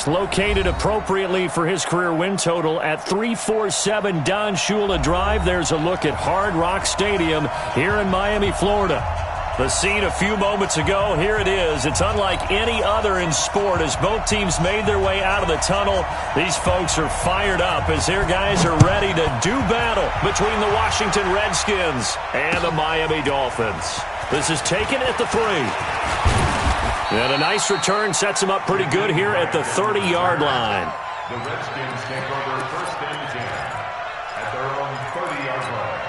located appropriately for his career win total at 347 Don Shula Drive. There's a look at Hard Rock Stadium here in Miami, Florida. The scene a few moments ago, here it is. It's unlike any other in sport as both teams made their way out of the tunnel. These folks are fired up as their guys are ready to do battle between the Washington Redskins and the Miami Dolphins. This is taken at the 3. And a nice return sets them up pretty good here at the 30-yard line. The Redskins take over first and 10 at their own 30-yard line.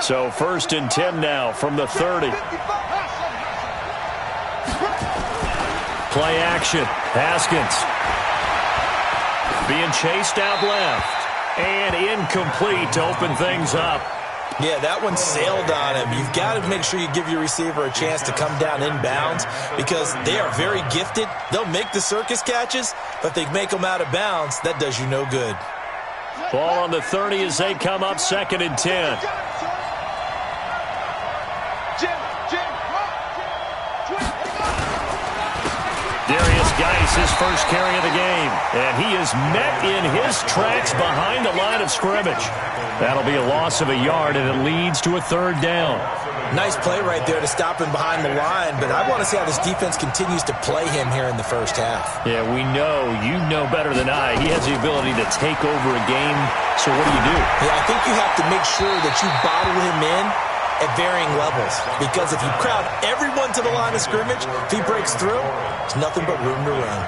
So first and 10 now from the 30. Play action. Haskins being chased out left. And incomplete to open things up. Yeah, that one sailed on him. You've got to make sure you give your receiver a chance to come down inbounds because they are very gifted. They'll make the circus catches, but if they make them out of bounds, that does you no good. Ball on the 30 as they come up second and 10. Darius Geis, his first carry of the game. And he is met in his tracks behind the line of scrimmage. That'll be a loss of a yard, and it leads to a third down. Nice play right there to stop him behind the line, but I want to see how this defense continues to play him here in the first half. Yeah, we know. You know better than I. He has the ability to take over a game, so what do? Yeah, I think you have to make sure that you bottle him in at varying levels, because if you crowd everyone to the line of scrimmage, if he breaks through, there's nothing but room to run.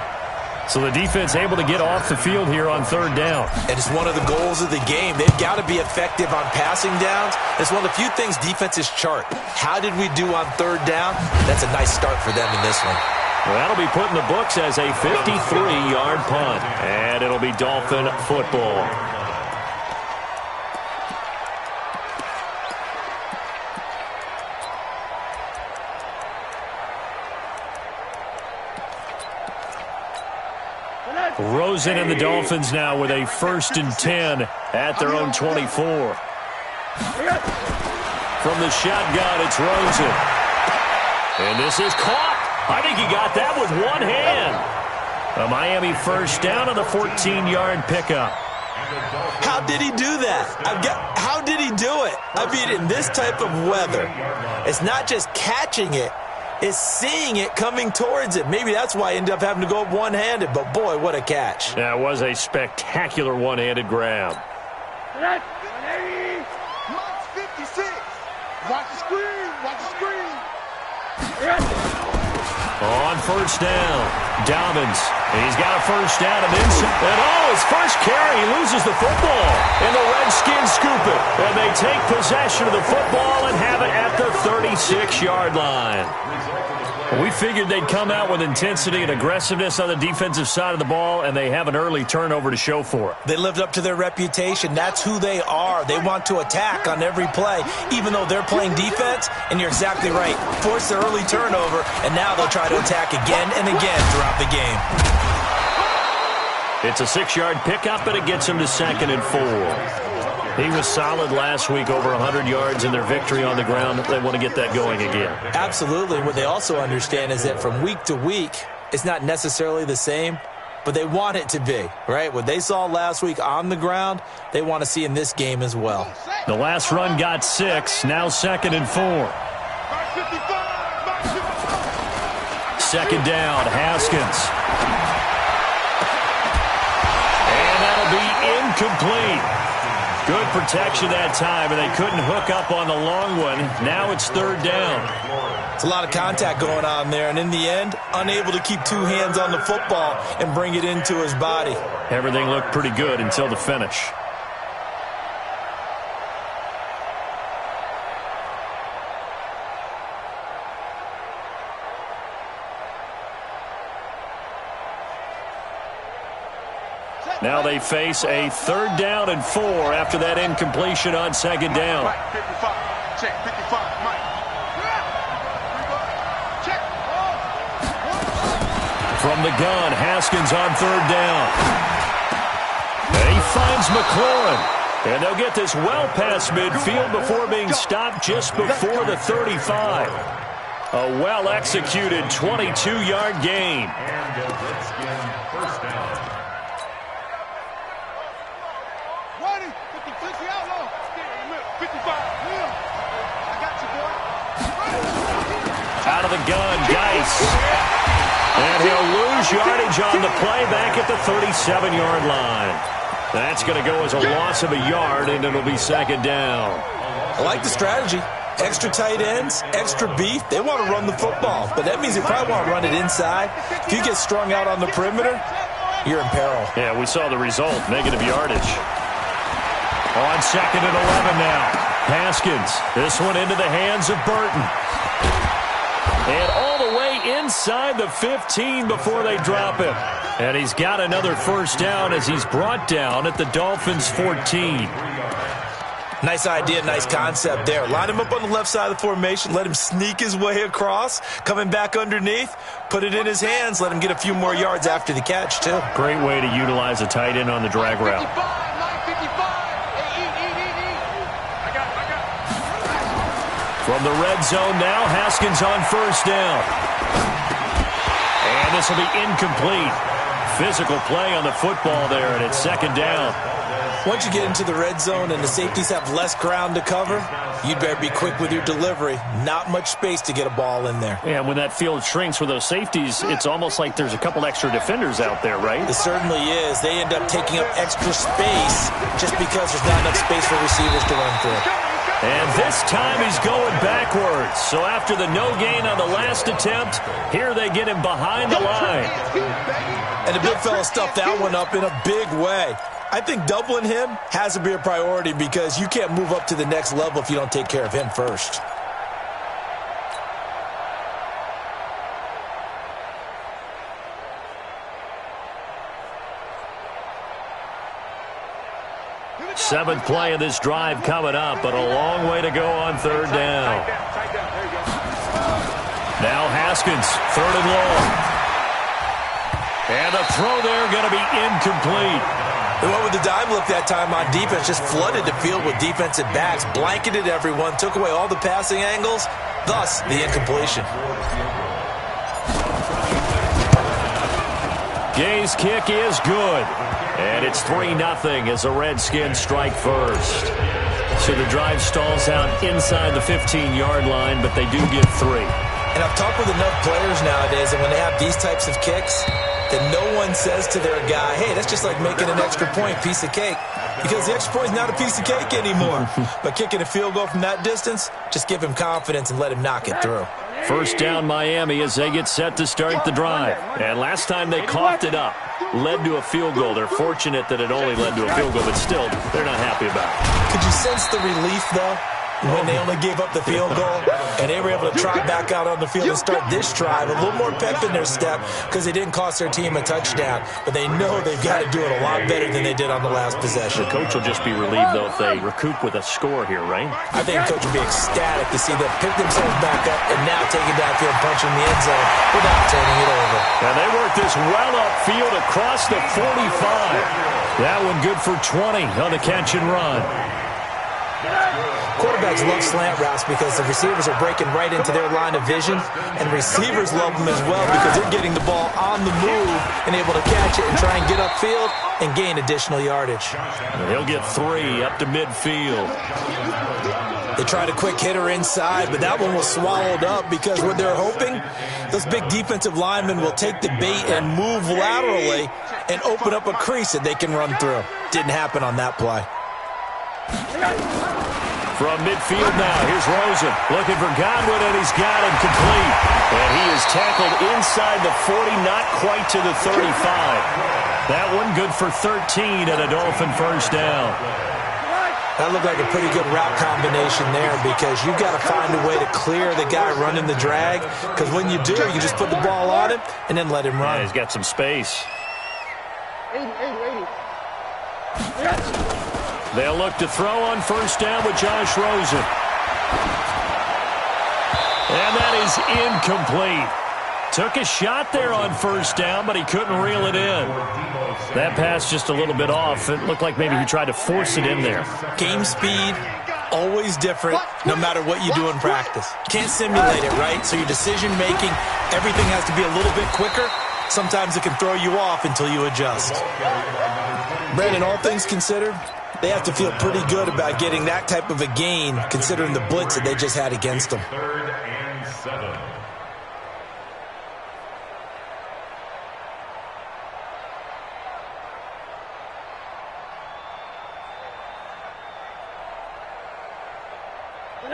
So the defense able to get off the field here on third down. And it's one of the goals of the game. They've got to be effective on passing downs. It's one of the few things defenses chart. How did we do on third down? That's a nice start for them in this one. Well, that'll be put in the books as a 53-yard punt. And it'll be Dolphin football. Rosen and the Dolphins now with a first and 10 at their own 24. From the shotgun, it's Rosen. And this is caught. I think he got that with one hand. A Miami first down on the 14-yard pickup. How did he do that? How did he do it? I mean, in this type of weather, it's not just catching it. Is seeing it coming towards it. Maybe that's why I ended up having to go up one-handed, but boy, what a catch. That was a spectacular one-handed grab. Mark 56. Watch the screen. Watch the screen. On first down, Dobbins. He's got a first down and his first carry, he loses the football. And the Redskins scoop it. And they take possession of the football and have it at the 36-yard line. We figured they'd come out with intensity and aggressiveness on the defensive side of the ball, and they have an early turnover to show for it. They lived up to their reputation. That's who they are. They want to attack on every play, even though they're playing defense. And you're exactly right. Force the early turnover, and now they'll try to attack again and again throughout the game. It's a 6-yard pickup, and it gets him to second and 4. He was solid last week, over 100 yards in their victory on the ground. They want to get that going again. Absolutely. What they also understand is that from week to week, it's not necessarily the same, but they want it to be, right? What they saw last week on the ground, they want to see in this game as well. The last run got 6, now second and 4. Second down, Haskins. And that'll be incomplete. Good protection that time, and they couldn't hook up on the long one. Now it's third down. It's a lot of contact going on there, and in the end, unable to keep two hands on the football and bring it into his body. Everything looked pretty good until the finish. Now they face a third down and 4 after that incompletion on second down. Check 55, Mike. Check. From the gun, Haskins on third down. And he finds McLaurin. And they'll get this well past midfield before being stopped just before the 35. A well-executed 22-yard gain. And a Redskin first down. 20, 50 outlaw. 55. I got you, boy. Out of the gun, Geis. And he'll lose yardage on the play back at the 37-yard line. That's going to go as a loss of a yard, and it'll be second down. I like the strategy. Extra tight ends, extra beef. They want to run the football, but that means they probably want to run it inside. If you get strung out on the perimeter, you're in peril. Yeah, we saw the result, negative yardage. On second and 11 now. Haskins, this one into the hands of Burton. And all the way inside the 15 before they drop him. And he's got another first down as he's brought down at the Dolphins' 14. Nice idea, nice concept there. Line him up on the left side of the formation, let him sneak his way across, coming back underneath, put it in his hands, let him get a few more yards after the catch, too. Great way to utilize a tight end on the drag route. From the red zone now, Haskins on first down. And this will be incomplete. Physical play on the football there, and it's second down. Once you get into the red zone and the safeties have less ground to cover, you'd better be quick with your delivery. Not much space to get a ball in there. And when that field shrinks for those safeties, it's almost like there's a couple extra defenders out there, right? It certainly is. They end up taking up extra space just because there's not enough space for receivers to run through. And this time he's going backwards. So after the no gain on the last attempt, here they get him behind the line. And the big fella stuffed that one up in a big way. I think doubling him has to be a priority because you can't move up to the next level if you don't take care of him first. Seventh play of this drive coming up, but a long way to go on third down. Now Haskins, third and long. And the throw there going to be incomplete. They went with the dime look that time on defense, just flooded the field with defensive backs, blanketed everyone, took away all the passing angles, thus the incompletion. Gay's kick is good. And it's 3-0 as the Redskins strike first. So the drive stalls out inside the 15-yard line, but they do get 3. And I've talked with enough players nowadays, and when they have these types of kicks, that no one says to their guy, hey, that's just like making an extra point, piece of cake. Because the extra point is not a piece of cake anymore. But kicking a field goal from that distance, just give him confidence and let him knock it through. First down Miami as they get set to start the drive. And last time they coughed it up, led to a field goal. They're fortunate that it only led to a field goal, but still, they're not happy about it. Could you sense the relief, though, when they only gave up the field goal and they were able to trot back out on the field and start this drive? A little more pep in their step because they didn't cost their team a touchdown, but they know they've got to do it a lot better than they did on the last possession. The coach will just be relieved, though, if they recoup with a score here, right? I think the coach will be ecstatic to see them pick themselves back up and now take it downfield, punching the end zone without turning it over. And they work this well upfield across the 45. That one good for 20 on the catch and run. Quarterbacks love slant routes because the receivers are breaking right into their line of vision, and receivers love them as well because they're getting the ball on the move and able to catch it and try and get upfield and gain additional yardage. And he'll get 3 up to midfield. They tried a quick hitter inside, but that one was swallowed up because what they're hoping, those big defensive linemen will take the bait and move laterally and open up a crease that they can run through. Didn't happen on that play. From midfield now, here's Rosen looking for Godwin, and he's got him complete. And he is tackled inside the 40, not quite to the 35. That one good for 13 and a Dolphin first down. That looked like a pretty good route combination there because you've got to find a way to clear the guy running the drag, because when you do, you just put the ball on him and then let him run. Yeah, he's got some space. 80. They'll look to throw on first down with Josh Rosen. And that is incomplete. Took a shot there on first down, but he couldn't reel it in. That pass just a little bit off. It looked like maybe he tried to force it in there. Game speed, always different, no matter what you do in practice. Can't simulate it, right? So your decision-making, everything has to be a little bit quicker. Sometimes it can throw you off until you adjust. Brandon, all things considered, they have to feel pretty good about getting that type of a gain, considering the blitz that they just had against them. 3rd and 7.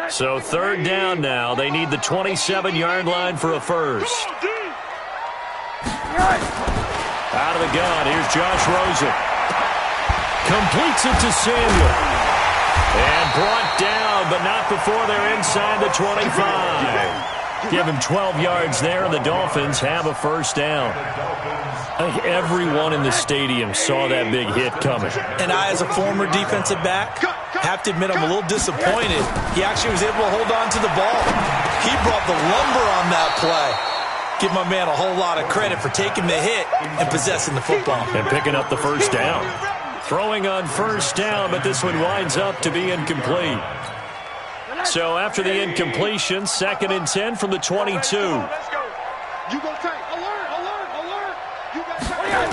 So 3rd down now. They need the 27-yard line for a first. Out of the gun, here's Josh Rosen. Completes it to Samuel. And brought down, but not before they're inside the 25. Give him 12 yards there, and the Dolphins have a first down. I think everyone in the stadium saw that big hit coming. And I, as a former defensive back, have to admit I'm a little disappointed. He actually was able to hold on to the ball. He brought the lumber on that play. Give my man a whole lot of credit for taking the hit and possessing the football. And picking up the first down. Throwing on first down, but this one winds up to be incomplete. So after the incompletion, 2nd and 10 from the 22. Let's go. You go take. Alert, alert, alert. You got take.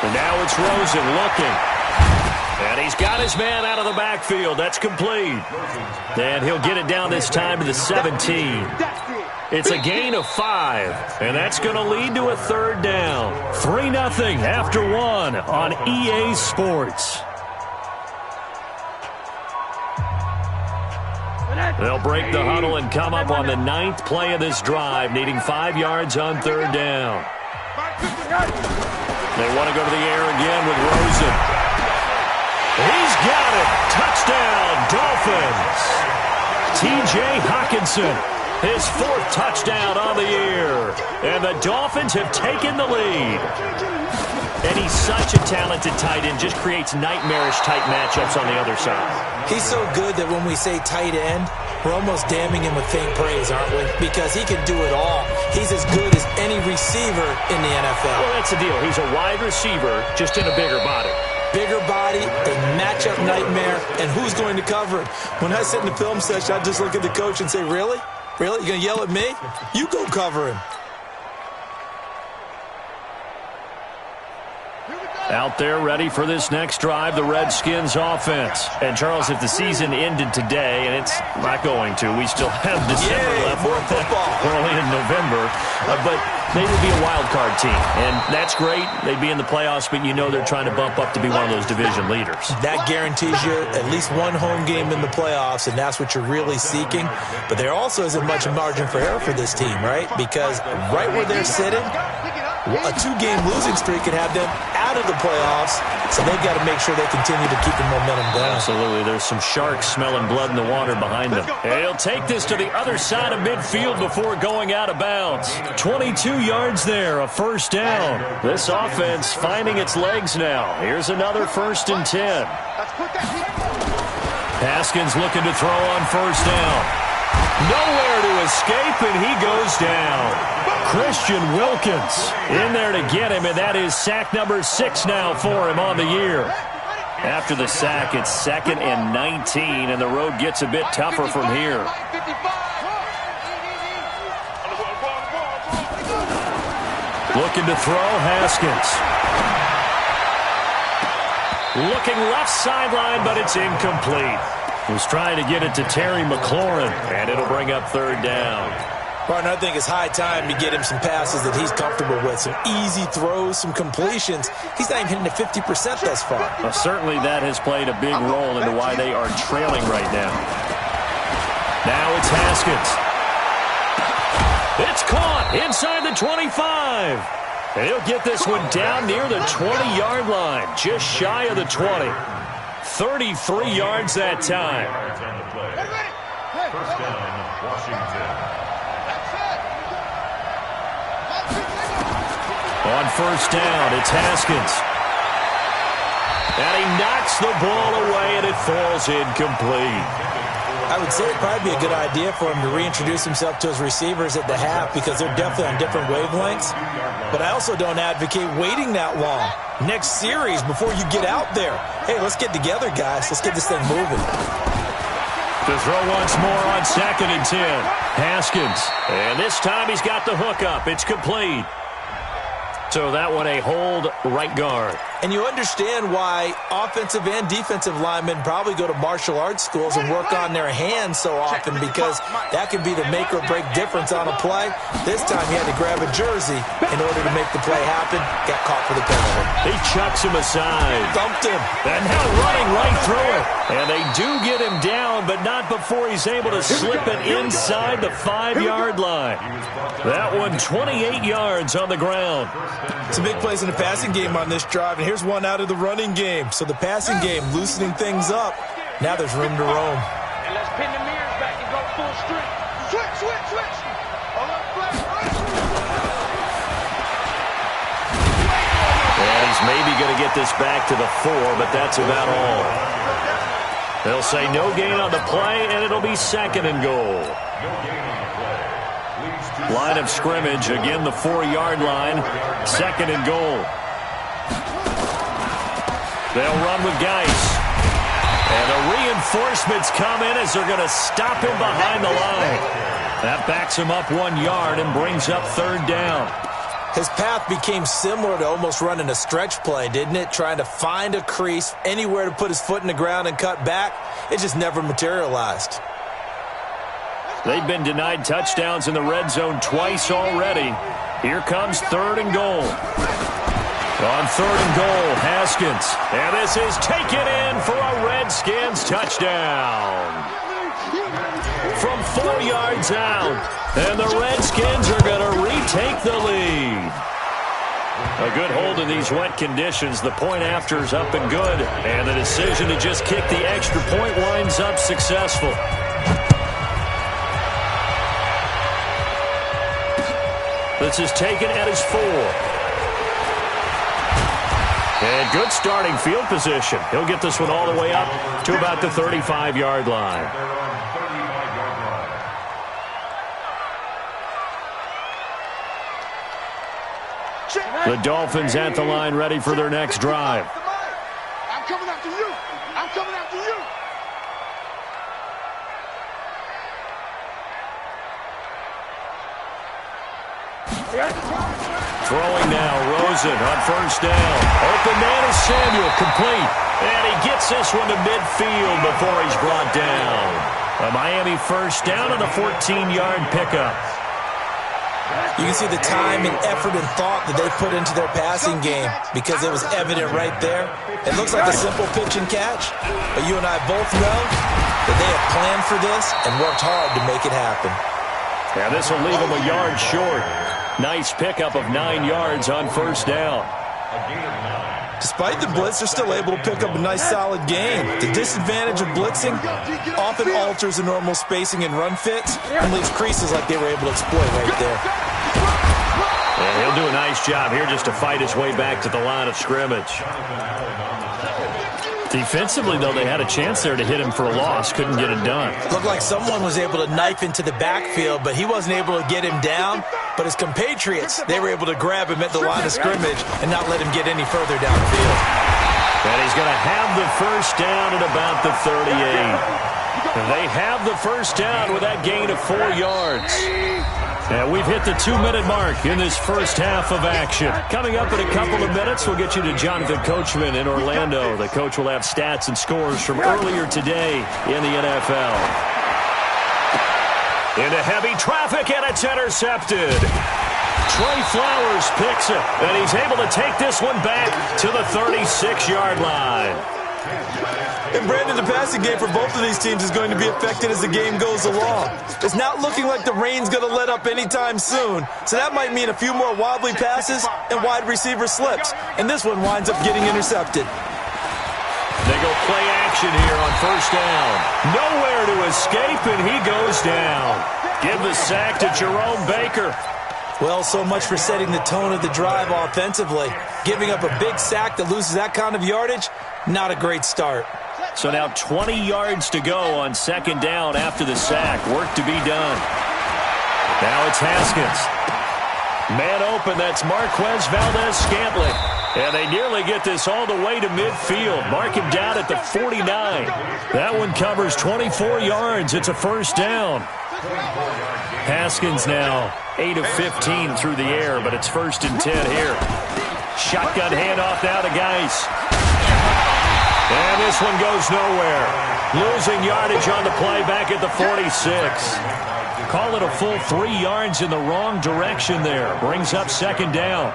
And now it's Rosen looking. And he's got his man out of the backfield. That's complete. And he'll get it down this time to the 17. It's a gain of 5. And that's going to lead to a 3rd down. 3-0 after 1 on EA Sports. They'll break the huddle and come up on the 9th play of this drive, needing 5 yards on 3rd down. They want to go to the air again with Rosen. He's got it. Touchdown, Dolphins. T.J. Hockenson, his 4th touchdown on the year. And the Dolphins have taken the lead. And he's such a talented tight end, just creates nightmarish-type matchups on the other side. He's so good that when we say tight end, we're almost damning him with faint praise, aren't we? Because he can do it all. He's as good as any receiver in the NFL. Well, that's the deal. He's a wide receiver, just in a bigger body. Bigger body, a matchup nightmare, and who's going to cover it? When I sit in the film session, I just look at the coach and say, really? Really? You going to yell at me? You go cover him. Out there ready for this next drive, the Redskins offense. And, Charles, if the season ended today, and it's not going to, we still have December left. More football. We're only in November. But they would be a wild card team. And that's great. They'd be in the playoffs, but you know they're trying to bump up to be one of those division leaders. That guarantees you at least one home game in the playoffs, and that's what you're really seeking. But there also isn't much margin for error for this team, right? Because right where they're sitting, a 2-game losing streak could have them out of the playoffs, so they've got to make sure they continue to keep the momentum down. Absolutely. There's some sharks smelling blood in the water behind them. He'll take this to the other side of midfield before going out of bounds. 22 yards there, a first down. This offense finding its legs now. Here's another 1st and 10. Haskins looking to throw on first down. Nowhere to escape, and he goes down. Christian Wilkins in there to get him, and that is sack number 6 now for him on the year. After the sack, it's 2nd and 19, and the road gets a bit tougher from here. Looking to throw, Haskins. Looking left sideline, but it's incomplete. Was trying to get it to Terry McLaurin, and it'll bring up 3rd down. Partner, I think it's high time to get him some passes that he's comfortable with. Some easy throws, some completions. He's not even hitting the 50% thus far. Well, certainly that has played a big role into why they are trailing right now. Now it's Haskins. It's caught inside the 25. And he'll get this one down near the 20-yard line, just shy of the 20. 33 yards that time. First down, Washington. On first down, it's Haskins. And he knocks the ball away, and it falls incomplete. I would I'd say it'd probably be a good idea for him to reintroduce himself to his receivers at the half because they're definitely on different wavelengths. But I also don't advocate waiting that long. Next series before you get out there. Hey, let's get together, guys. Let's get this thing moving. To throw once more on 2nd and 10. Haskins. And this time he's got the hook up. It's complete. So that one a hold right guard. And you understand why offensive and defensive linemen probably go to martial arts schools and work on their hands so often because that can be the make or break difference on a play. This time he had to grab a jersey in order to make the play happen. Got caught for the penalty. He chucks him aside. Thumped him. And now running right through it. And they do get him down, but not before he's able to slip it inside the 5-yard line. That one 28 yards on the ground. Some big plays in the passing game on this drive, and here's one out of the running game. So the passing game loosening things up. Now there's room to roam. And let's pin the mirrors back and go full strength. Switch, switch, switch. And he's maybe going to get this back to the 4, but that's about all. They'll say no gain on the play, and it'll be 2nd and goal. Line of scrimmage, again the 4-yard line, 2nd and goal. They'll run with Geis. And the reinforcements come in as they're going to stop him behind the line. That backs him up 1 yard and brings up 3rd down. His path became similar to almost running a stretch play, didn't it? Trying to find a crease, anywhere to put his foot in the ground and cut back. It just never materialized. They've been denied touchdowns in the red zone twice already. Here comes 3rd and goal. On 3rd and goal, Haskins. And this is taken in for a Redskins touchdown. From 4 yards out. And the Redskins are going to retake the lead. A good hold in these wet conditions. The point after is up and good. And the decision to just kick the extra point winds up successful. This is taken at his 4. And good starting field position. He'll get this one all the way up to about the 35-yard line. The Dolphins at the line, ready for their next drive. I'm coming after you. I'm coming after you. Throwing now, Rosen on 1st down. Open man is Samuel, complete. And he gets this one to midfield before he's brought down. A Miami 1st down on the 14-yard pickup. You can see the time and effort and thought that they put into their passing game because it was evident right there. It looks like a simple pitch and catch, but you and I both know that they have planned for this and worked hard to make it happen. Yeah, this will leave them a yard short. Nice pickup of 9 yards on 1st down. Despite the blitz, they're still able to pick up a nice solid gain. The disadvantage of blitzing often alters the normal spacing and run fits and leaves creases like they were able to exploit right there. And he'll do a nice job here just to fight his way back to the line of scrimmage. Defensively, though, they had a chance there to hit him for a loss. Couldn't get it done. Looked like someone was able to knife into the backfield, but he wasn't able to get him down. But his compatriots, they were able to grab him at the line of scrimmage and not let him get any further downfield. And he's going to have the 1st down at about the 38. They have the 1st down with that gain of 4 yards. And we've hit the 2-minute mark in this first half of action. Coming up in a couple of minutes, we'll get you to Jonathan Coachman in Orlando. The coach will have stats and scores from earlier today in the NFL. Into heavy traffic, and it's intercepted. Trey Flowers picks it, and he's able to take this one back to the 36-yard line. And Brandon, the passing game for both of these teams is going to be affected as the game goes along. It's not looking like the rain's going to let up anytime soon, so that might mean a few more wobbly passes and wide receiver slips, and this one winds up getting intercepted. They go play action here on 1st down. Nowhere to escape, and he goes down. Give the sack to Jerome Baker. Well, so much for setting the tone of the drive offensively. Giving up a big sack that loses that kind of yardage, not a great start. So now 20 yards to go on second down after the sack. Work to be done. Now it's Haskins. Man open, that's Marquez Valdes-Scantling. And they nearly get this all the way to midfield. Mark him down at the 49. That one covers 24 yards. It's a first down. Haskins now 8 of 15 through the air, but it's 1st and 10 here. Shotgun handoff now to Geis. And this one goes nowhere. Losing yardage on the play back at the 46. Call it a full 3 yards in the wrong direction there. Brings up second down.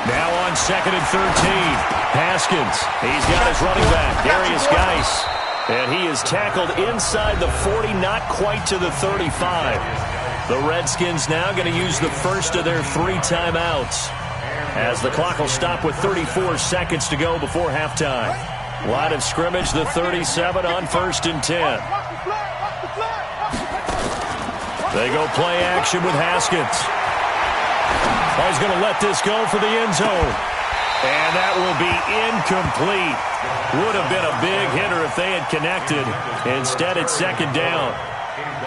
Now on 2nd and 13. Haskins. He's got his running back, Darius Geis. And he is tackled inside the 40, not quite to the 35. The Redskins now going to use the first of their 3 timeouts, as the clock will stop with 34 seconds to go before halftime. Line of scrimmage, the 37 on 1st and 10. They go play action with Haskins. Oh, he's going to let this go for the end zone. And that will be incomplete. Would have been a big hitter if they had connected. Instead, it's second down.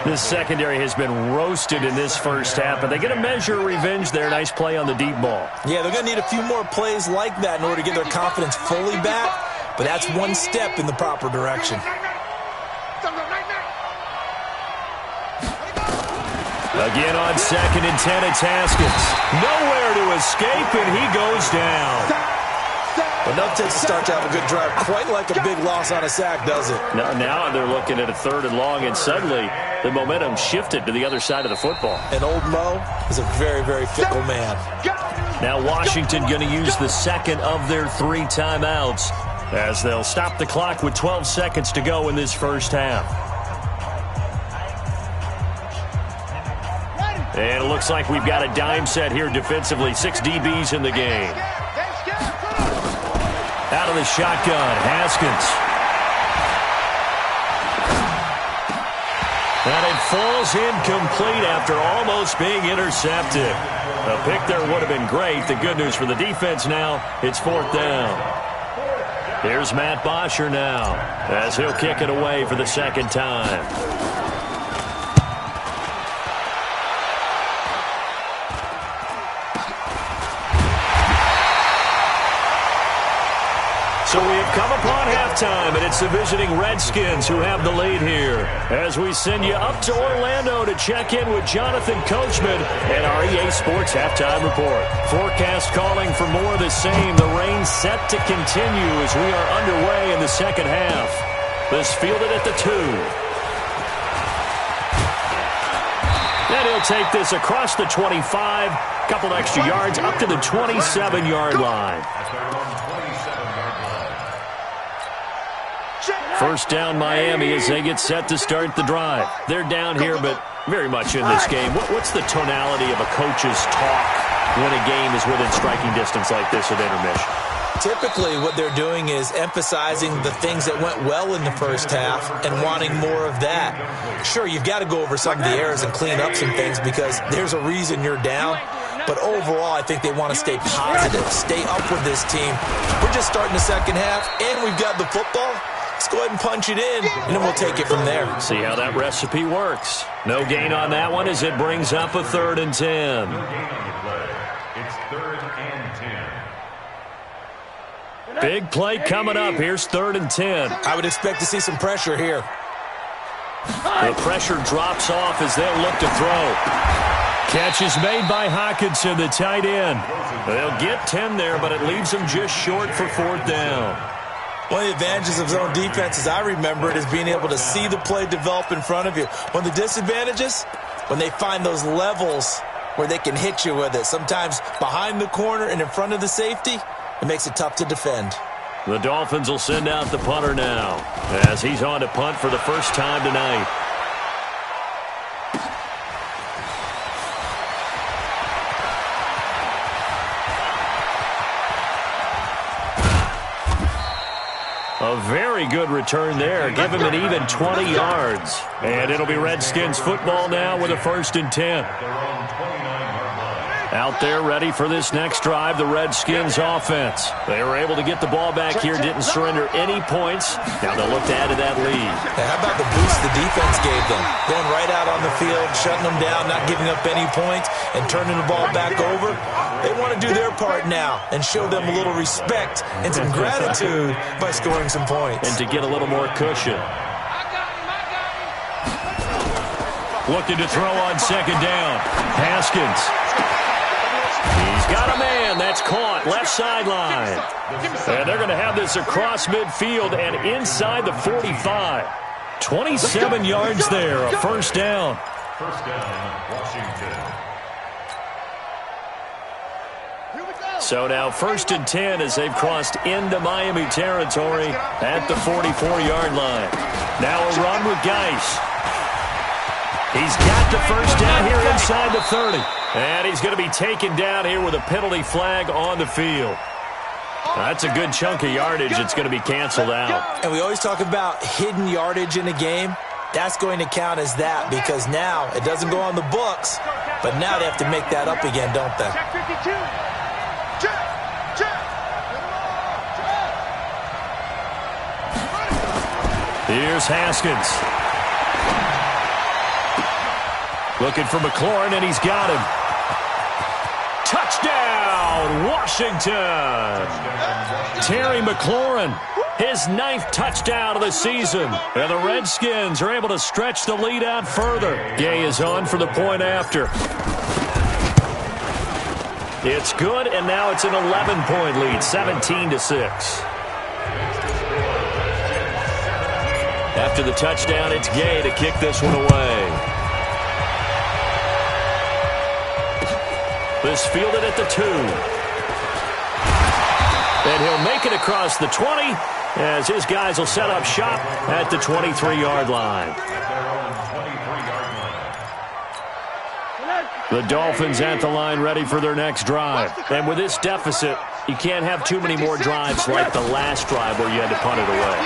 This secondary has been roasted in this first half, but they're going to measure revenge there. Nice play on the deep ball. Yeah, they're going to need a few more plays like that in order to get their confidence fully back, but that's one step in the proper direction. Again on 2nd and 10, it's Haskins. Nowhere to escape, and he goes down. Enough takes to start to have a good drive. Quite like a big loss on a sack, does it? Now they're looking at a 3rd and long, and suddenly the momentum shifted to the other side of the football. And old Mo is a very, very fickle man. Now Washington going to use the 2nd of their 3 timeouts, as they'll stop the clock with 12 seconds to go in this first half. And it looks like we've got a dime set here defensively. 6 DBs in the game. Out of the shotgun, Haskins. And it falls incomplete after almost being intercepted. A pick there would have been great. The good news for the defense now, it's 4th down. Here's Matt Bosher now, as he'll kick it away for the 2nd time. So we have come upon halftime, and it's the visiting Redskins who have the lead here. As we send you up to Orlando to check in with Jonathan Coachman and our EA Sports Halftime Report. Forecast calling for more of the same. The rain set to continue as we are underway in the second half. This fielded at the 2. Then he'll take this across the 25. Couple extra yards up to the 27-yard line. First down Miami as they get set to start the drive. They're down here, but very much in this game. What's the tonality of a coach's talk when a game is within striking distance like this at intermission? Typically, what they're doing is emphasizing the things that went well in the first half and wanting more of that. Sure, you've got to go over some of the errors and clean up some things because there's a reason you're down. But overall, I think they want to stay positive, stay up with this team. We're just starting the second half, and we've got the football. Let's go ahead and punch it in, and then we'll take it from there. See how that recipe works. No gain on that one as it brings up a 3rd and 10. It's 3rd and 10. Big play coming up. Here's 3rd and 10. I would expect to see some pressure here. The pressure drops off as they'll look to throw. Catch is made by Hockenson, the tight end. They'll get 10 there, but it leaves them just short for 4th down. One of the advantages of zone defense, as I remember it, is being able to see the play develop in front of you. One of the disadvantages, when they find those levels where they can hit you with it, sometimes behind the corner and in front of the safety, it makes it tough to defend. The Dolphins will send out the punter now, as he's on to punt for the first time tonight. A very good return there. Give him an even 20 yards. And it'll be Redskins football now with a 1st and 10. Out there ready for this next drive, the Redskins offense. They were able to get the ball back here, didn't surrender any points. Now they'll look to add to that lead. How about the boost the defense gave them? Going right out on the field, shutting them down, not giving up any points, and turning the ball back over. They want to do their part now and show them a little respect and some gratitude by scoring some points. And to get a little more cushion. Looking to throw on second down. Haskins. He's got a man. That's caught. Left sideline. And they're going to have this across midfield and inside the 45. 27 yards there. A first down. First down, Washington. So now 1st and 10 as they've crossed into Miami territory at the 44-yard line. Now a run with Geis. He's got the first down here inside the 30. And he's going to be taken down here with a penalty flag on the field. That's a good chunk of yardage. It's going to be canceled out. And we always talk about hidden yardage in a game. That's going to count as that because now it doesn't go on the books, but now they have to make that up again, don't they? Here's Haskins. Looking for McLaurin, and he's got him. Touchdown, Washington. Terry McLaurin, his 9th touchdown of the season. And the Redskins are able to stretch the lead out further. Gay is on for the point after. It's good, and now it's an 11-point lead, 17-6. After the touchdown, it's Gay to kick this one away. This fielded at the 2. And he'll make it across the 20 as his guys will set up shop at the 23-yard line. The Dolphins at the line ready for their next drive. And with this deficit, you can't have too many more drives like the last drive where you had to punt it away.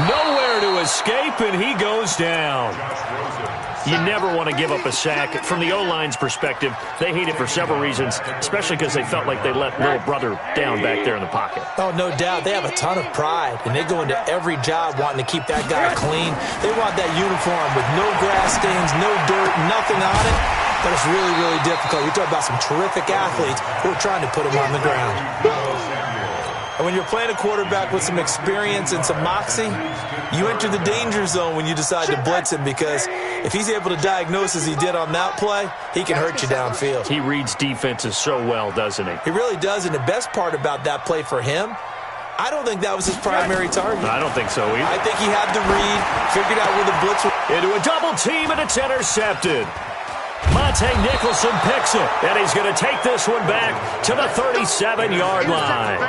Nowhere to escape, and he goes down. You never want to give up a sack. From the O-line's perspective, they hate it for several reasons, especially because they felt like they let little brother down back there in the pocket. Oh, no doubt. They have a ton of pride, and they go into every job wanting to keep that guy clean. They want that uniform with no grass stains, no dirt, nothing on it. But it's really, really difficult. You're talking about some terrific athletes who are trying to put him on the ground. And when you're playing a quarterback with some experience and some moxie, you enter the danger zone when you decide to blitz him because if he's able to diagnose as he did on that play, he can hurt you downfield. He reads defenses so well, doesn't he? He really does, and the best part about that play for him, I don't think that was his primary target. I don't think so either. I think he had the read, figured out where the blitz was. Into a double team, and it's intercepted. Monte Nicholson picks it, and he's going to take this one back to the 37-yard line.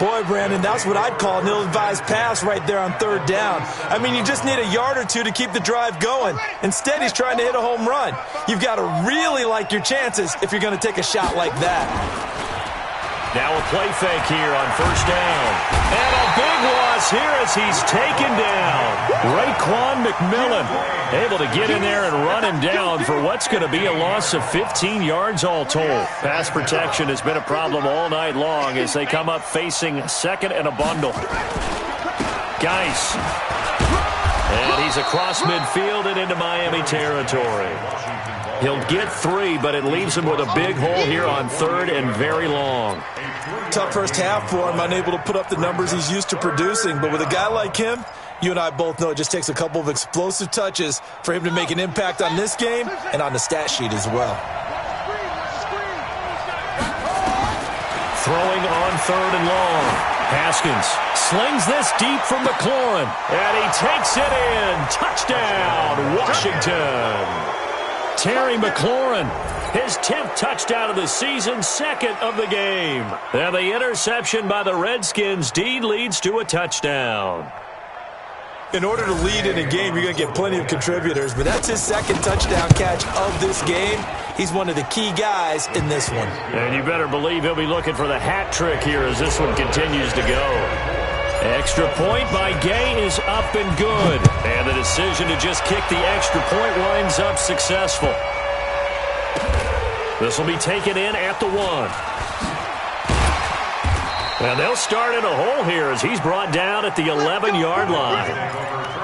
Boy, Brandon, that's what I'd call an ill-advised pass right there on 3rd down. I mean, you just need a yard or two to keep the drive going. Instead, he's trying to hit a home run. You've got to really like your chances if you're going to take a shot like that. Now a play fake here on 1st down. And a big loss here as he's taken down. Raekwon McMillan able to get in there and run him down for what's going to be a loss of 15 yards all told. Pass protection has been a problem all night long as they come up facing 2nd and a bundle. Geis. And he's across midfield and into Miami territory. He'll get 3, but it leaves him with a big hole here on 3rd and very long. Tough first half for him, unable to put up the numbers he's used to producing. But with a guy like him, you and I both know it just takes a couple of explosive touches for him to make an impact on this game and on the stat sheet as well. Throwing on 3rd and long. Haskins slings this deep from McLaurin, and he takes it in. Touchdown, Washington. Terry McLaurin, his 10th touchdown of the season, 2nd of the game. And the interception by the Redskins deed leads to a touchdown. In order to lead in a game, you're going to get plenty of contributors, but that's his 2nd touchdown catch of this game. He's one of the key guys in this one. And you better believe he'll be looking for the hat trick here as this one continues to go. Extra point by Gay is up and good. And the decision to just kick the extra point winds up successful. This will be taken in at the 1. And they'll start in a hole here as he's brought down at the 11-yard line.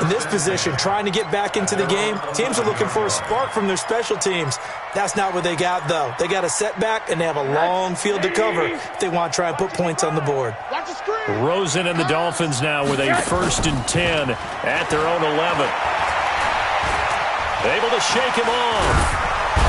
In this position, trying to get back into the game, teams are looking for a spark from their special teams. That's not what they got, though. They got a setback, and they have a long field to cover if they want to try and put points on the board. Rosen and the Dolphins now with a 1st and 10 at their own 11. Able to shake him off.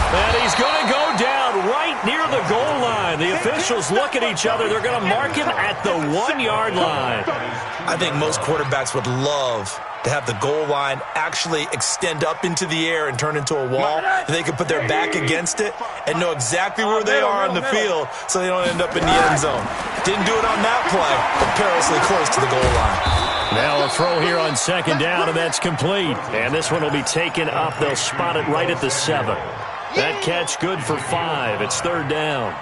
And he's going to go down right near the goal line. The officials look at each other. They're going to mark him at the 1-yard line. I think most quarterbacks would love to have the goal line actually extend up into the air and turn into a wall. They can put their back against it and know exactly where they are on the field so they don't end up in the end zone. Didn't do it on that play, but perilously close to the goal line. Now a throw here on 2nd down, and that's complete. And this one will be taken up. They'll spot it right at the 7. That catch good for 5. It's 3rd down.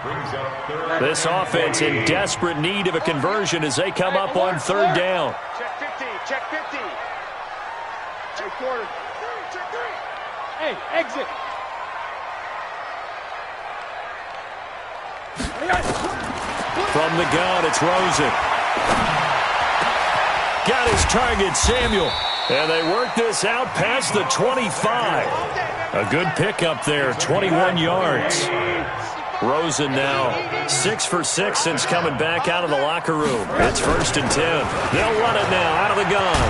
This offense in desperate need of a conversion as they come up on 3rd down. Check 50. Check 50. Check quarter. Check 3. Hey, exit. From the gun, it's Rosen. Got his target, Samuel. And they work this out past the 25. A good pickup there, 21 yards. Rosen now 6 for 6 since coming back out of the locker room. It's 1st and 10. They'll run it now out of the gun.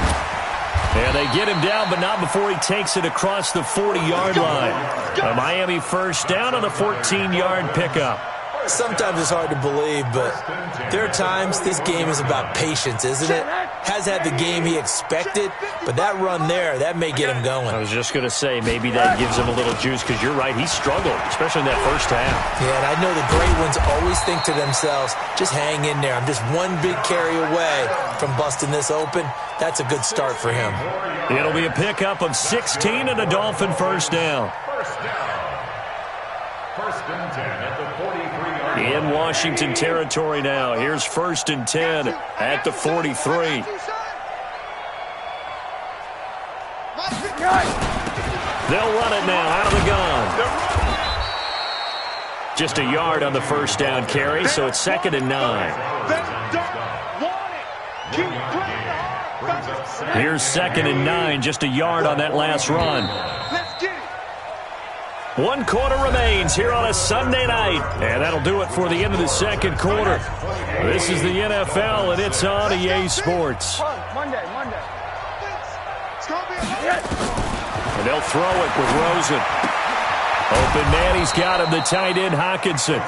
And they get him down, but not before he takes it across the 40-yard line. A Miami 1st down on a 14-yard pickup. Sometimes it's hard to believe, but there are times this game is about patience, isn't it? Has had the game he expected, but that run there, that may get him going. I was just going to say, maybe that gives him a little juice, because you're right, he struggled, especially in that 1st half. Yeah, and I know the great ones always think to themselves, just hang in there. I'm just one big carry away from busting this open. That's a good start for him. It'll be a pickup of 16 and a Dolphin 1st down. 1st and 10 at the 43-yard line. In Washington territory now. Here's 1st and 10 at the 43. They'll run it now out of the gun. Just a yard on the 1st down carry, so it's 2nd and 9. Here's 2nd and 9, just a yard on that last run. 1 quarter remains here on a Sunday night. And that'll do it for the end of the 2nd quarter. This is the NFL, and it's on EA Sports. Monday. And they'll throw it with Rosen. Open man, he's got him, the tight end, Hockenson.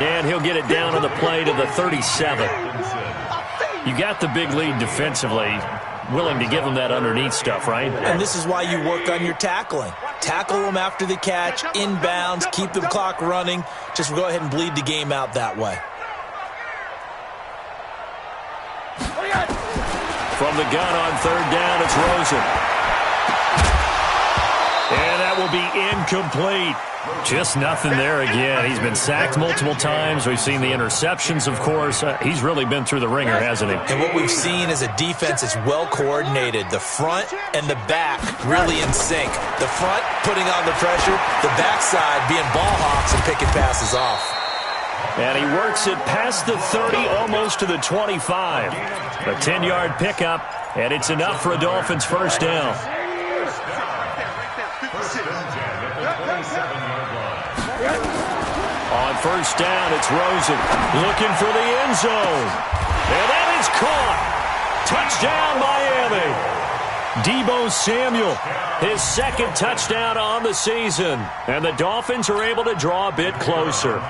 And he'll get it down on the play to the 37. You got the big lead defensively. Willing to give them that underneath stuff, right? And this is why you work on your tackling. Tackle them after the catch, inbounds, keep the clock running. Just go ahead and bleed the game out that way. From the gun on 3rd down, it's Rosen. And that will be incomplete. Just nothing there again. He's been sacked multiple times. We've seen the interceptions, of course. He's really been through the ringer, hasn't he? And what we've seen is a defense that's well coordinated. The front and the back really in sync. The front putting on the pressure, the backside being ball hawks and picking passes off. And he works it past the 30, almost to the 25. A 10-yard pickup, and it's enough for a Dolphins 1st down. On 1st down, it's Rosen looking for the end zone. And that is caught. Touchdown, Miami. Deebo Samuel, his 2nd touchdown on the season. And the Dolphins are able to draw a bit closer.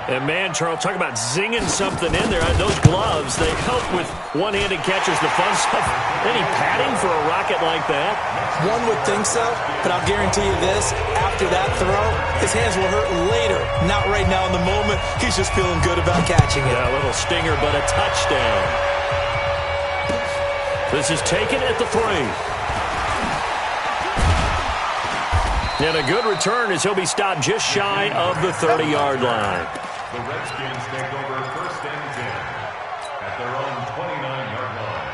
And, man, Charles, talk about zinging something in there. Those gloves, they help with one-handed catches, the fun stuff. Any padding for a rocket like that? One would think so, but I'll guarantee you this. After that throw, his hands will hurt later. Not right now in the moment. He's just feeling good about catching it. Yeah, a little stinger, but a touchdown. This is taken at the 3. And a good return as he'll be stopped just shy of the 30-yard line. The Redskins take over 1st and 10 at their own 29-yard line.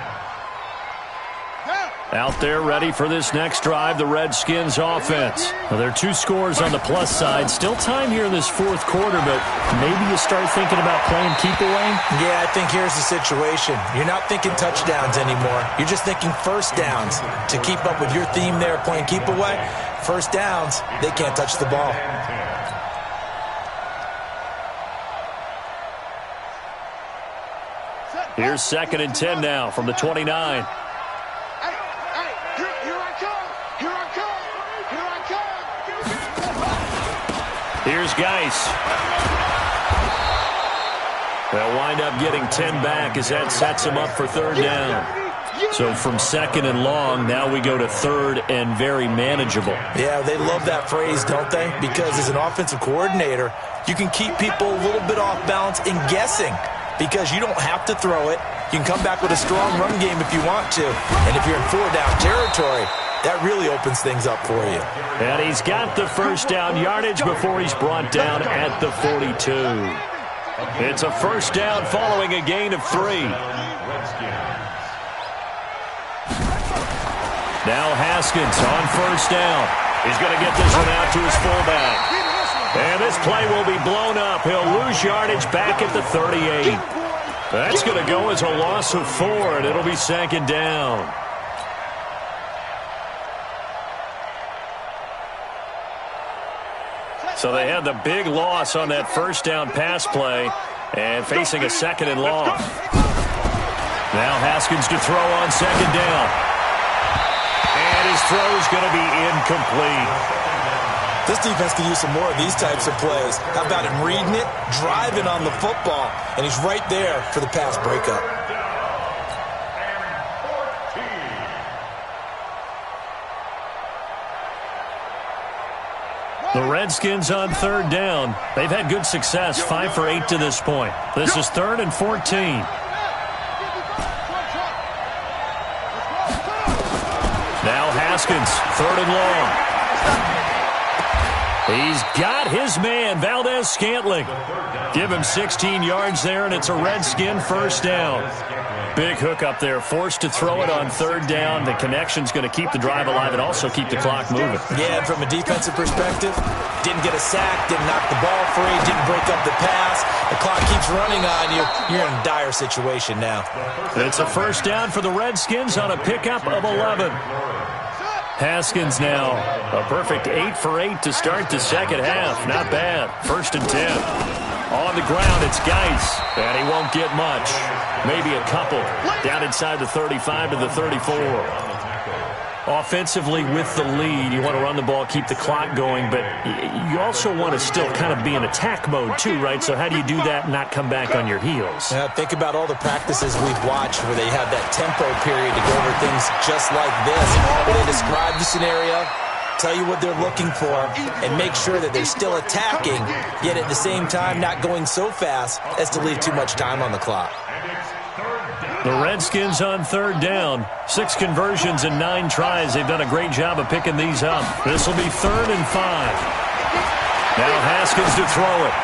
Out there ready for this next drive, the Redskins offense. Well, there are 2 scores on the plus side. Still time here in this fourth quarter, but maybe you start thinking about playing keep away? Yeah, I think here's the situation. You're not thinking touchdowns anymore. You're just thinking first downs. To keep up with your theme there, playing keep away, first downs, they can't touch the ball. Here's 2nd and 10 now from the 29. Here's Geis. They'll wind up getting 10 back as that sets them up for 3rd down. So from 2nd and long, now we go to 3rd and very manageable. Yeah, they love that phrase, don't they? Because as an offensive coordinator, you can keep people a little bit off balance in guessing because you don't have to throw it. You can come back with a strong run game if you want to. And if you're in 4-down territory, that really opens things up for you. And he's got the first down yardage before he's brought down at the 42. It's a first down following a gain of 3. Now Haskins on first down. He's going to get this one out to his fullback. And this play will be blown up. He'll lose yardage back at the 38. That's going to go as a loss of 4, and it'll be 2nd down. So they had the big loss on that first down pass play and facing a 2nd and long. Now Haskins to throw on 2nd down. And his throw is going to be incomplete. This defense could use some more of these types of plays. How about him reading it, driving on the football, and he's right there for the pass breakup. The Redskins on 3rd down. They've had good success, 5 for 8 to this point. This is 3rd and 14. Now Haskins, 3rd and long. He's got his man, Valdez-Scantling. Give him 16 yards there, and it's a Redskin first down. Big hook up there, forced to throw it on 3rd down. The connection's going to keep the drive alive and also keep the clock moving. Yeah, and from a defensive perspective, didn't get a sack, didn't knock the ball free, didn't break up the pass. The clock keeps running on you. You're in a dire situation now. It's a first down for the Redskins on a pickup of 11. Haskins now a perfect 8 for 8 to start the second half. Not bad. 1st and 10. On the ground, it's Geis, and he won't get much. Maybe a couple. Down inside the 35 to the 34. Offensively with the lead, you want to run the ball, keep the clock going, but you also want to still kind of be in attack mode too, right? So how do you do that and not come back on your heels? Think about all the practices we've watched where they have that tempo period to go over things just like this, where they describe the scenario, tell you what they're looking for, and make sure that they're still attacking, yet at the same time not going so fast as to leave too much time on the clock. The Redskins on 3rd down. 6 conversions and 9 tries. They've done a great job of picking these up. This will be 3rd and 5. Now Haskins to throw it.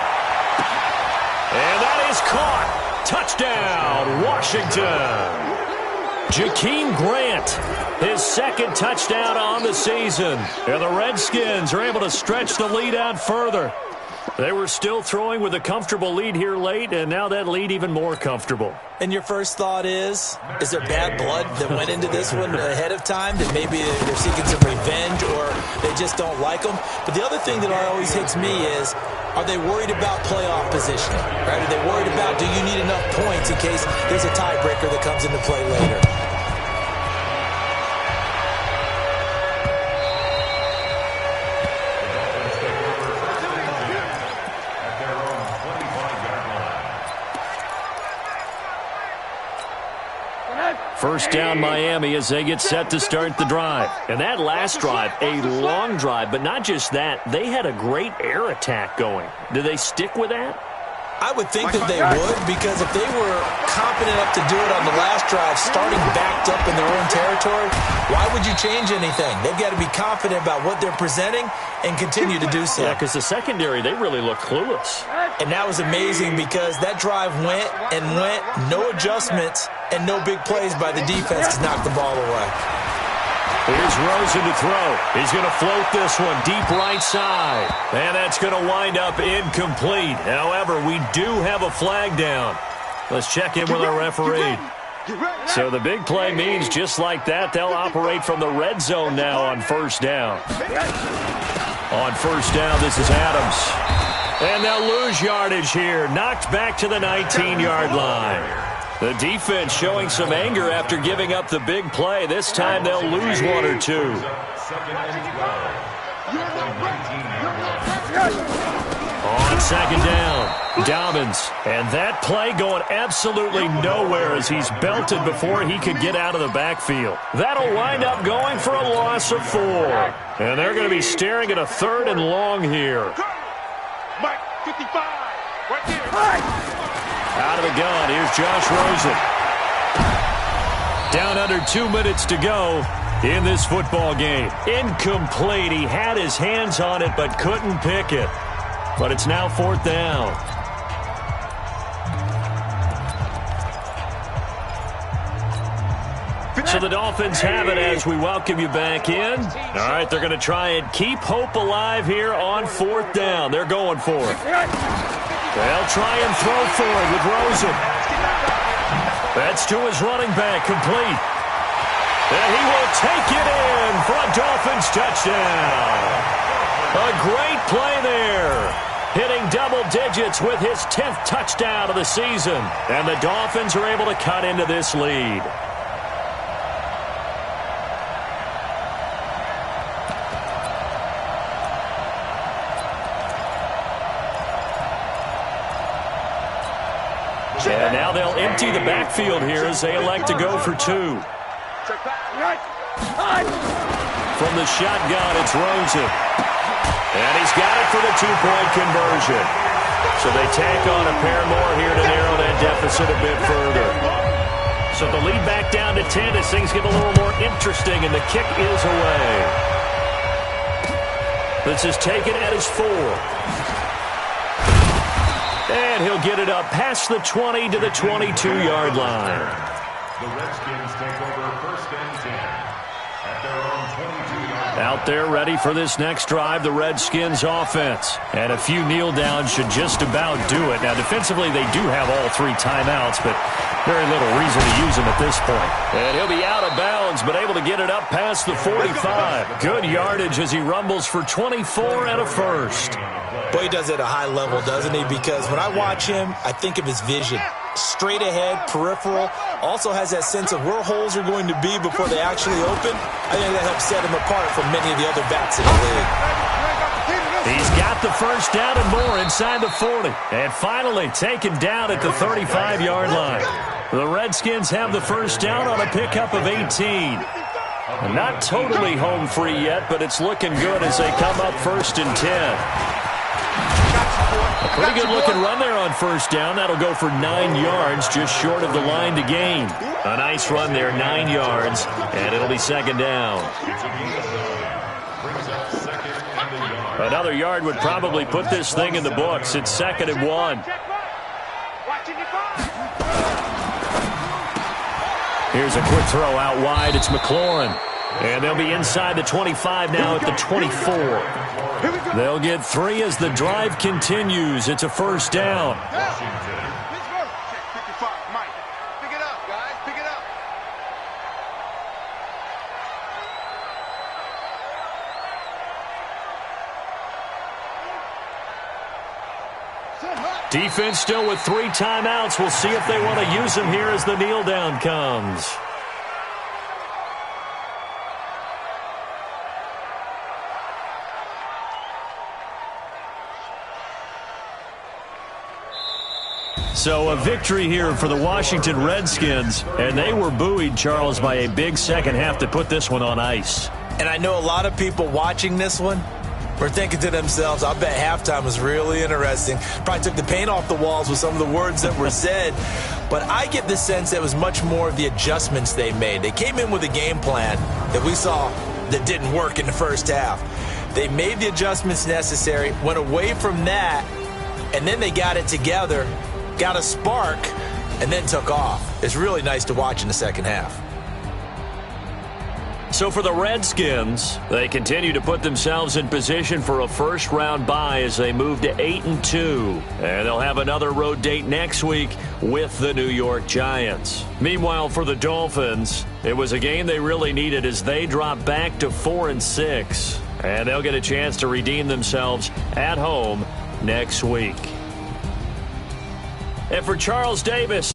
And that is caught. Touchdown, Washington. Jakeem Grant, his 2nd touchdown on the season. And the Redskins are able to stretch the lead out further. They were still throwing with a comfortable lead here late, and now that lead even more comfortable. And your first thought is there bad blood that went into this one ahead of time, that maybe they're seeking some revenge or they just don't like them? But the other thing that always hits me is, are they worried about playoff positioning? Right? Are they worried about, do you need enough points in case there's a tiebreaker that comes into play later? First down Miami as they get set to start the drive. And that last drive, a long drive, but not just that. They had a great air attack going. Do they stick with that? I would think that they would, because if they were confident enough to do it on the last drive, starting backed up in their own territory, why would you change anything? They've got to be confident about what they're presenting and continue to do so. Yeah, because the secondary, they really look clueless. And that was amazing because that drive went and went, no adjustments and no big plays by the defense to knock the ball away. Here's Rosen to throw. He's going to float this one deep right side. And that's going to wind up incomplete. However, we do have a flag down. Let's check in with our referee. So the big play means just like that, they'll operate from the red zone now on first down. On first down, this is Adams. And they'll lose yardage here. Knocked back to the 19-yard line. The defense showing some anger after giving up the big play. This time they'll lose one or two. On second down, Dobbins. And that play going absolutely nowhere as he's belted before he could get out of the backfield. That'll wind up going for a loss of 4. And they're going to be staring at a 3rd and long here. Mike, 55, right there. Out of the gun, here's Josh Rosen. Down under 2 minutes to go in this football game. Incomplete. He had his hands on it but couldn't pick it. But it's now 4th down. So the Dolphins have it as we welcome you back in. All right, they're going to try and keep hope alive here on 4th down. They're going for it. They'll try and throw for it with Rosen. That's to his running back, complete. And he will take it in for a Dolphins touchdown. A great play there. Hitting double digits with his 10th touchdown of the season. And the Dolphins are able to cut into this lead. And now they'll empty the backfield here as they elect to go for 2. From the shotgun, it's Rosen. And he's got it for the 2-point conversion. So they tack on a pair more here to narrow that deficit a bit further. So the lead back down to 10 as things get a little more interesting, and the kick is away. This is taken at his 4. And he'll get it up past the 20 to the 22-yard line. The Redskins take over 1st and 10 at their own 22-yard line. Out there ready for this next drive, the Redskins offense. And a few kneel downs should just about do it. Now, defensively, they do have all 3 timeouts, but very little reason to use them at this point. And he'll be out of bounds, but able to get it up past the 45. Good yardage as he rumbles for 24 and a first. Boy, he does it at a high level, doesn't he? Because when I watch him, I think of his vision. Straight ahead, peripheral. Also has that sense of where holes are going to be before they actually open. I think that helps set him apart from many of the other backs in the league. He's got the first down and more inside the 40. And finally taken down at the 35-yard line. The Redskins have the first down on a pickup of 18. Not totally home free yet, but it's looking good as they come up 1st and 10. A pretty good-looking run there on first down. That'll go for 9 yards, just short of the line to gain. A nice run there, 9 yards, and it'll be 2nd down. Another yard would probably put this thing in the books. It's 2nd and 1. Here's a quick throw out wide. It's McLaurin. And they'll be inside the 25 now at the 24. They'll get 3 as the drive continues. It's a first down. Defense still with 3 timeouts. We'll see if they want to use them here as the kneel down comes. So a victory here for the Washington Redskins, and they were buoyed, Charles, by a big second half to put this one on ice. And I know a lot of people watching this one were thinking to themselves, I bet halftime was really interesting. Probably took the paint off the walls with some of the words that were said. But I get the sense that it was much more of the adjustments they made. They came in with a game plan that we saw that didn't work in the first half. They made the adjustments necessary, went away from that, and then they got it together, got a spark, and then took off. It's really nice to watch in the second half. So for the Redskins, they continue to put themselves in position for a first-round bye as they move to 8-2. And they'll have another road date next week with the New York Giants. Meanwhile, for the Dolphins, it was a game they really needed as they drop back to 4-6. And they'll get a chance to redeem themselves at home next week. And for Charles Davis,